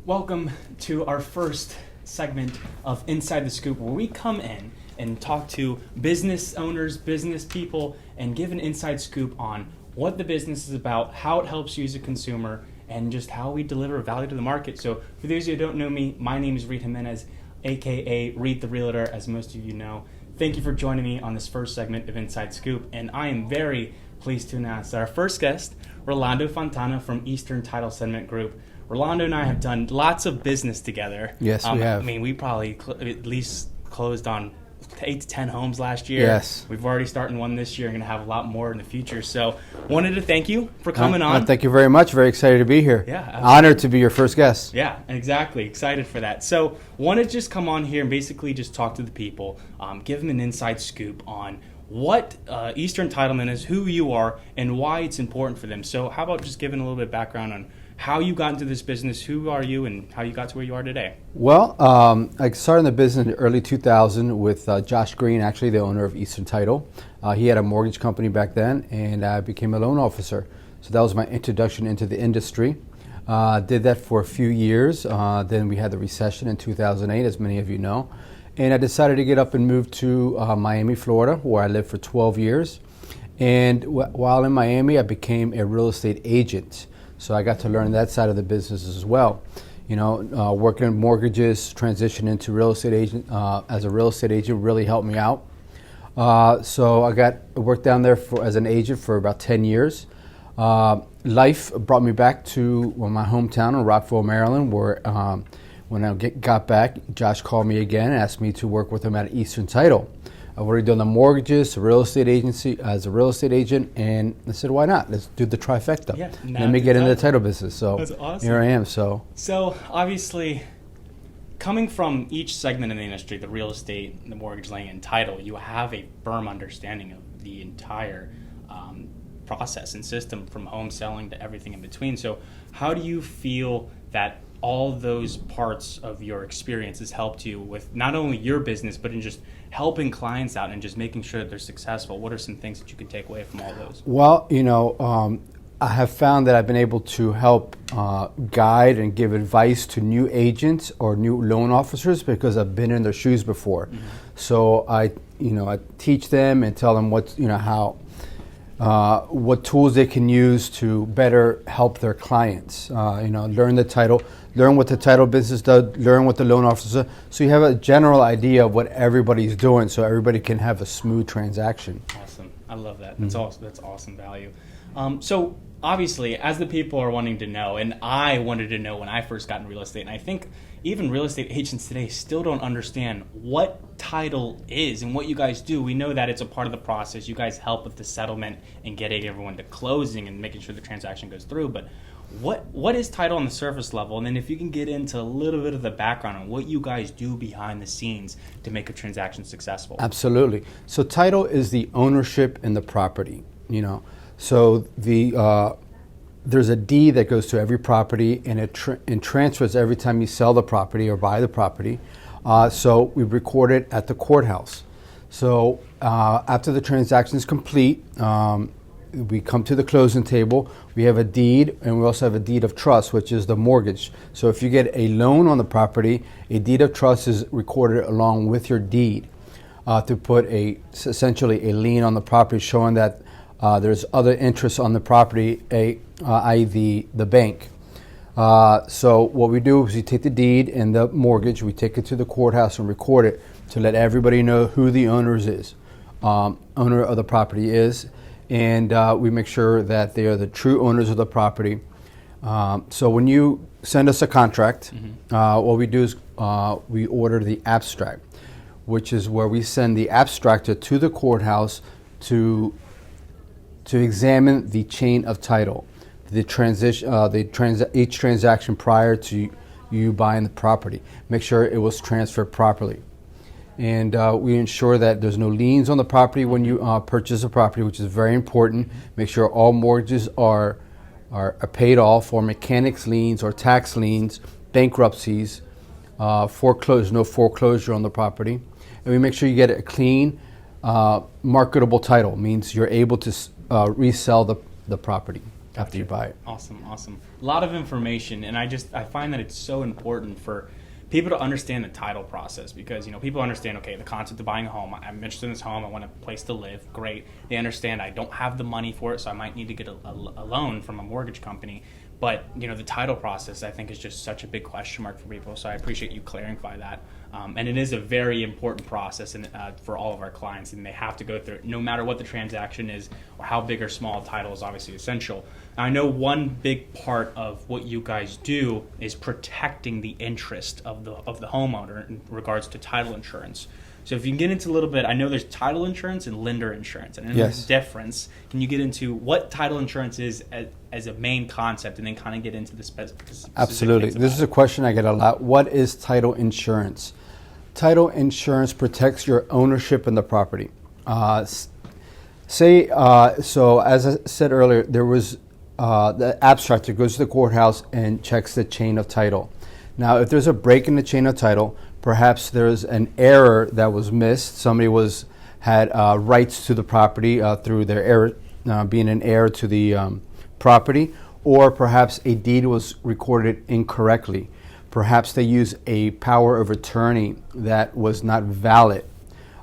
Welcome to our first segment of Inside the Scoop, where we come in and talk to business owners, business people, and give an inside scoop on what the business is about, how it helps you as a consumer, and just how we deliver value to the market. So for those who don't know me, my name is Reed Jimenez, aka Reed The Realtor, as most of you know. Thank you for joining me on this first segment of Inside Scoop, and I am very pleased to announce that our first guest, Rolando Fontana from Eastern Title Settlement Group. Rolando and I have done lots of business together. Yes, we have. I mean, we probably at least closed on 8 to 10 homes last year. Yes. We've already started one this year and going to have a lot more in the future. So wanted to thank you for coming on. Thank you very much. Very excited to be here. Yeah, absolutely. Honored to be your first guest. Yeah, exactly. Excited for that. So want to just come on here and basically just talk to the people, give them an inside scoop on what Eastern Entitlement is, who you are, and why it's important for them. So how about just giving a little bit of background on how you got into this business, who are you, and how you got to where you are today? Well, I started in the business in the early 2000 with Josh Green, actually the owner of Eastern Title. He had a mortgage company back then, and I became a loan officer. So that was my introduction into the industry. Did that for a few years. Then we had the recession in 2008, as many of you know. And I decided to get up and move to Miami, Florida, where I lived for 12 years. And while in Miami, I became a real estate agent. So I got to learn that side of the business as well. You know, working in mortgages, transition into real estate agent as a real estate agent really helped me out. So I worked down there as an agent for about 10 years. Life brought me back to my hometown in Rockville, Maryland, where when I got back, Josh called me again and asked me to work with him at Eastern Title. I've already done the mortgages, real estate agency as a real estate agent, and I said, why not? Let's do the trifecta. Yeah, let me get into the title business. So that's awesome. Here I am. So obviously, coming from each segment of the industry, the real estate, the mortgage lending, and title, you have a firm understanding of the entire process and system, from home selling to everything in between. So how do you feel that all those parts of your experience has helped you with not only your business, but in just helping clients out and just making sure that they're successful? What are some things that you could take away from all those? Well, you know, I have found that I've been able to help guide and give advice to new agents or new loan officers because I've been in their shoes before. Mm-hmm. So I teach them and tell them what tools they can use to better help their clients. Learn what the title business does, learn what the loan officer does, so you have a general idea of what everybody's doing, so everybody can have a smooth transaction. Awesome, I love that. That's awesome. That's awesome value. So obviously, as the people are wanting to know, and I wanted to know when I first got in real estate, and I think even real estate agents today still don't understand what title is and what you guys do. We know that it's a part of the process. You guys help with the settlement and getting everyone to closing and making sure the transaction goes through. But what is title on the surface level? And then if you can get into a little bit of the background on what you guys do behind the scenes to make a transaction successful. Absolutely. So title is the ownership in the property, you know. So there's a deed that goes to every property, and it transfers every time you sell the property or buy the property. So we record it at the courthouse. So after the transaction is complete, we come to the closing table. We have a deed, and we also have a deed of trust, which is the mortgage. So if you get a loan on the property, a deed of trust is recorded along with your deed to put essentially a lien on the property, showing that there's other interests on the property, i.e. the bank. So what we do is we take the deed and the mortgage, we take it to the courthouse and record it to let everybody know who the owner of the property is, and we make sure that they are the true owners of the property. So when you send us a contract, what we do is we order the abstract, which is where we send the abstractor to the courthouse to examine the chain of title, each transaction prior to you buying the property. Make sure it was transferred properly. And we ensure that there's no liens on the property when you purchase a property, which is very important. Make sure all mortgages are paid off, or mechanics liens or tax liens, bankruptcies, no foreclosure on the property. And we make sure you get a clean, marketable title. Means you're able to resell the property. after you buy it. Awesome. A lot of information, and I find that it's so important for people to understand the title process, because people understand, okay, the concept of buying a home. I'm interested in this home. I want a place to live. Great. They understand I don't have the money for it, so I might need to get a loan from a mortgage company. But the title process, I think, is just such a big question mark for people. So I appreciate you clarify that. And it is a very important process for all of our clients, and they have to go through it. No matter what the transaction is or how big or small, title is obviously essential. Now, I know one big part of what you guys do is protecting the interest of the homeowner in regards to title insurance. So if you can get into a little bit, I know there's title insurance and lender insurance, and there's a difference. Can you get into what title insurance is as a main concept, and then kind of get into the specifics? Absolutely. This is a question I get a lot. What is title insurance? Title insurance protects your ownership in the property. So as I said earlier, there was the abstractor goes to the courthouse and checks the chain of title. Now, if there's a break in the chain of title, perhaps there's an error that was missed. Somebody had rights to the property through their heir, being an heir to the property, or perhaps a deed was recorded incorrectly. Perhaps they use a power of attorney that was not valid.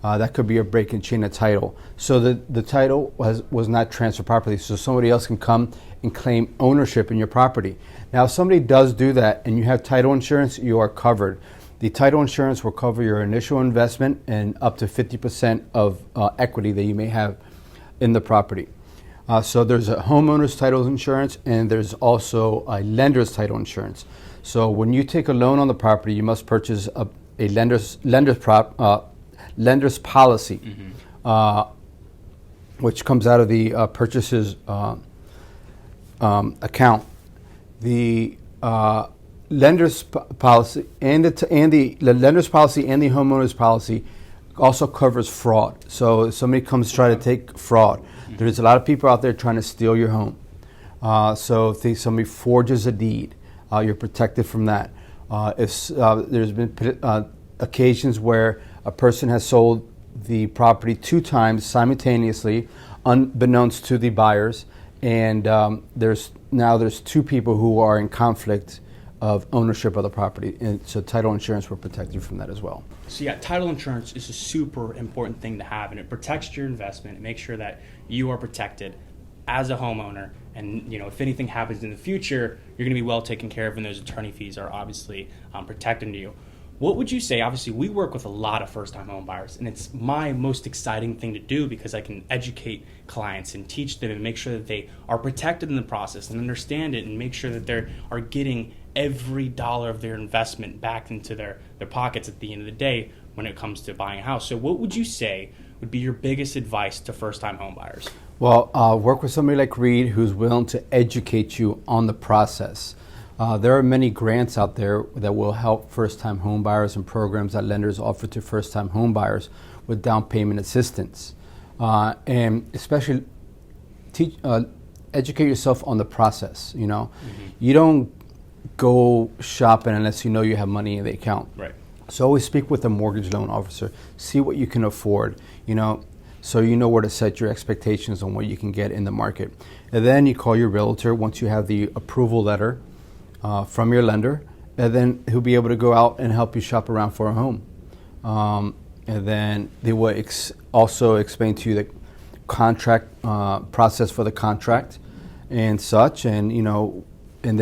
That could be a break in chain of title. So the title was not transferred properly, so somebody else can come and claim ownership in your property. Now, if somebody does do that and you have title insurance, you are covered. The title insurance will cover your initial investment and up to 50% of equity that you may have in the property. So there's a homeowner's title insurance, and there's also a lender's title insurance. So when you take a loan on the property, you must purchase a lender's policy, which comes out of the purchaser's account. The lender's policy and the lender's policy and the homeowner's policy also covers fraud. So if somebody comes to try to take fraud, there's a lot of people out there trying to steal your home. So if somebody forges a deed, you're protected from that. If there's been occasions where a person has sold the property 2 times simultaneously, unbeknownst to the buyers, and there's 2 people who are in conflict of ownership of the property, and so title insurance will protect you from that as well. So yeah, title insurance is a super important thing to have, and it protects your investment. It makes sure that you are protected as a homeowner, and if anything happens in the future, you're going to be well taken care of, and those attorney fees are obviously protecting you. What would you say? Obviously, we work with a lot of first-time home buyers, and it's my most exciting thing to do because I can educate clients and teach them and make sure that they are protected in the process and understand it, and make sure that they are getting every dollar of their investment back into their pockets at the end of the day when it comes to buying a house. So what would you say would be your biggest advice to first-time home buyers? Well, work with somebody like Reed who's willing to educate you on the process. There are many grants out there that will help first-time home buyers and programs that lenders offer to first-time home buyers with down payment assistance. And especially educate yourself on the process. You don't go shopping unless you know you have money in the account. Right. So always speak with a mortgage loan officer. See what you can afford, so you know where to set your expectations on what you can get in the market. And then you call your realtor once you have the approval letter from your lender, and then he'll be able to go out and help you shop around for a home. And then they will also explain to you the contract process for the contract and such, and in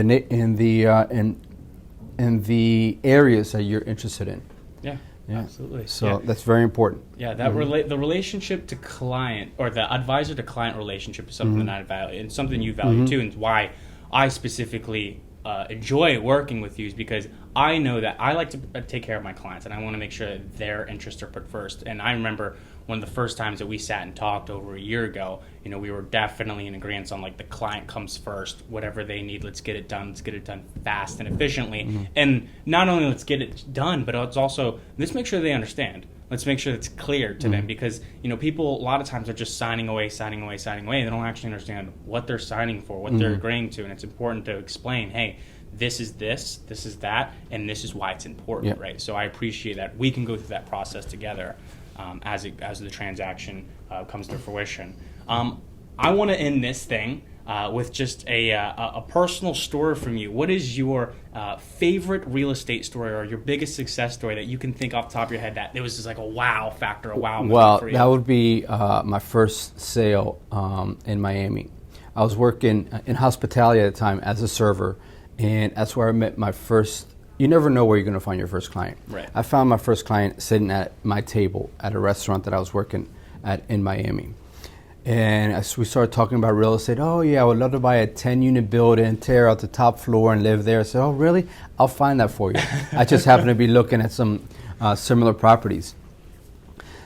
the areas that you're interested in. Yeah. Absolutely. So that's very important. Yeah, that the relationship to client, or the advisor to client relationship, is something that I value, and something you value too, and why I specifically enjoy working with you is because I know that I like to take care of my clients, and I want to make sure that their interests are put first. And I remember one of the first times that we sat and talked over a year ago, we were definitely in agreement on the client comes first, whatever they need, let's get it done fast and efficiently. And not only let's get it done, but it's also, let's make sure they understand. Let's make sure it's clear to them, because people a lot of times are just signing away. They don't actually understand what they're signing for, what they're agreeing to, and it's important to explain, hey, this is that, and this is why it's important, right? So I appreciate that we can go through that process together as the transaction comes to fruition. I want to end this thing with just a personal story from you. What is your favorite real estate story or your biggest success story that you can think off the top of your head that it was just like a wow factor, a wow moment for you? That would be my first sale in Miami. I was working in hospitality at the time as a server, and that's where I met my first. You never know where you're going to find your first client. Right. I found my first client sitting at my table at a restaurant that I was working at in Miami. And as we started talking about real estate, oh yeah, I would love to buy a 10-unit building, tear out the top floor and live there. I said, oh really? I'll find that for you. I just happen to be looking at some similar properties.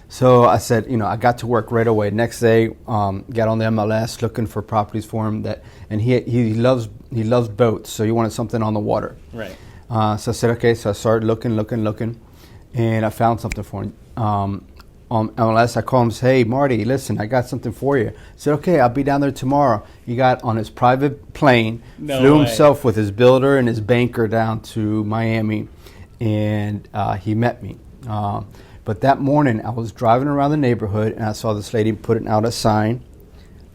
So I said, I got to work right away. Next day, got on the MLS looking for properties for him and he loves boats, so he wanted something on the water. Right. So I said, okay. So I started looking, and I found something for him. On MLS, I called him and said, hey, Marty, listen, I got something for you. I said, okay, I'll be down there tomorrow. He got on his private plane, flew himself with his builder and his banker down to Miami, and he met me. But that morning, I was driving around the neighborhood, and I saw this lady putting out a sign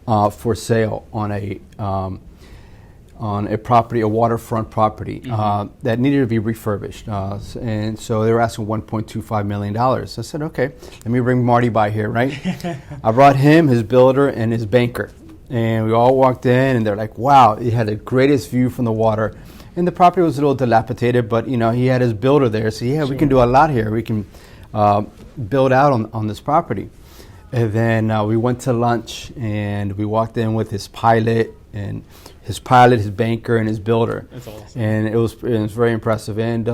for sale on a property, a waterfront property that needed to be refurbished. And so they were asking $1.25 million. I said, okay, let me bring Marty by here, right? I brought him, his builder, and his banker. And we all walked in, and they're like, wow, he had the greatest view from the water. And the property was a little dilapidated, but, he had his builder there. So, yeah, sure. We can do a lot here. We can build out on this property. And then we went to lunch, and we walked in with his pilot, his banker, and his builder. That's awesome. And it was very impressive. And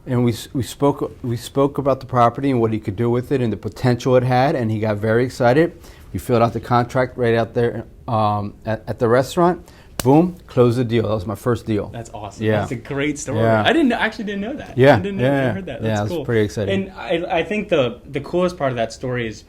we spoke about the property and what he could do with it and the potential it had, and he got very excited. We filled out the contract right out there at the restaurant. Boom, closed the deal. That was my first deal. That's awesome. Yeah. That's a great story. Yeah. I actually didn't know that. Yeah. I heard that. That's cool. It was pretty exciting. And I think the coolest part of that story is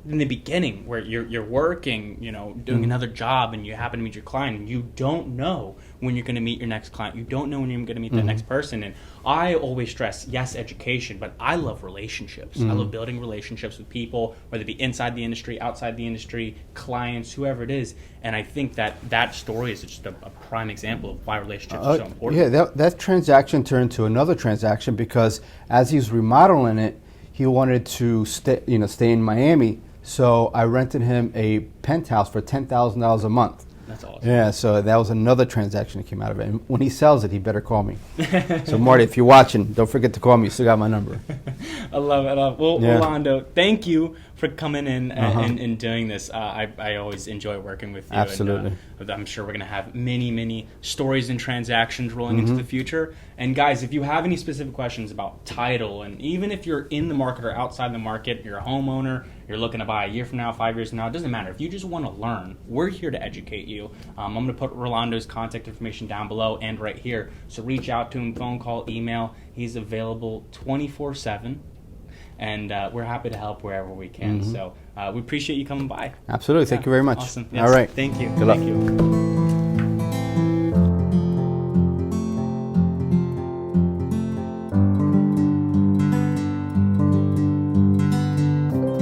in the beginning where you're working, doing another job, and you happen to meet your client, and you don't know when you're going to meet your next client. You don't know when you're going to meet the next person. And I always stress, yes, education, but I love relationships. I love building relationships with people, whether it be inside the industry, outside the industry, clients, whoever it is. And I think that story is just a prime example of why relationships are so important. Yeah, that transaction turned to another transaction because as he was remodeling it, he wanted to stay in Miami. So I rented him a penthouse for $10,000 a month. That's awesome. Yeah, so that was another transaction that came out of it. And when he sells it, he better call me. So Marty, if you're watching, don't forget to call me. You still got my number. I love it. Well, yeah. Rolando, thank you for coming in and doing this. I always enjoy working with you. Absolutely. And, I'm sure we're going to have many stories and transactions rolling into the future. And guys, if you have any specific questions about title, and even if you're in the market or outside the market, you're a homeowner, you're looking to buy a year from now, 5 years from now, it doesn't matter. If you just want to learn, we're here to educate you. I'm going to put Rolando's contact information down below and right here. So reach out to him, phone call, email. He's available 24/7. And we're happy to help wherever we can. So we appreciate you coming by. Absolutely. Thank you very much. Awesome. Yes. All right. Thank you. Good luck. Thank you.